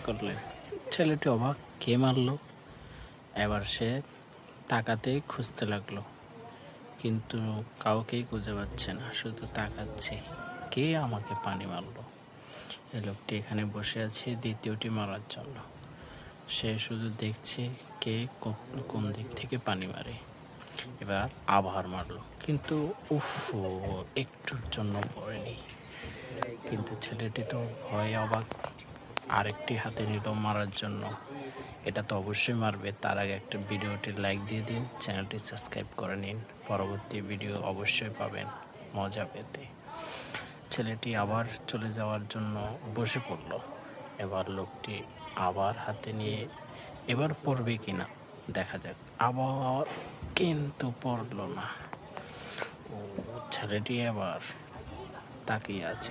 করলেন। ছেলেটি অবাক, কে মারলো? এবার সে তাকাতেই খুঁজতে লাগলো, কিন্তু কাউকেই খুঁজে পাচ্ছে না, শুধু তাকাচ্ছে। কে আমাকে পানি মারলো? এই লোকটি এখানে বসে আছে দ্বিতীয়টি মারার জন্য। সে শুধু দেখছে কে কোন দিক থেকে পানি মারে। এবার আবার মারলো, কিন্তু উফ, একটুর জন্য পড়েনি। কিন্তু ছেলেটি তো ভয়ে অবাক, আরেকটি হাতে নিল মারার জন্য। এটা তো অবশ্যই মারবে। তার আগে একটা ভিডিওটি লাইক দিয়ে দিন, চ্যানেলটি সাবস্ক্রাইব করে নিন। পরবর্তী ভিডিও অবশ্যই পাবেন মজা পেতে। ছেলেটি আবার চলে যাওয়ার জন্য বসে পড়ল। এবার লোকটি আবার হাতে নিয়ে, এবার পড়বে কিনা দেখা যাক। আবার কিন্তু পড়ল না। ও, ছেলেটি এবার তাকিয়ে আছে।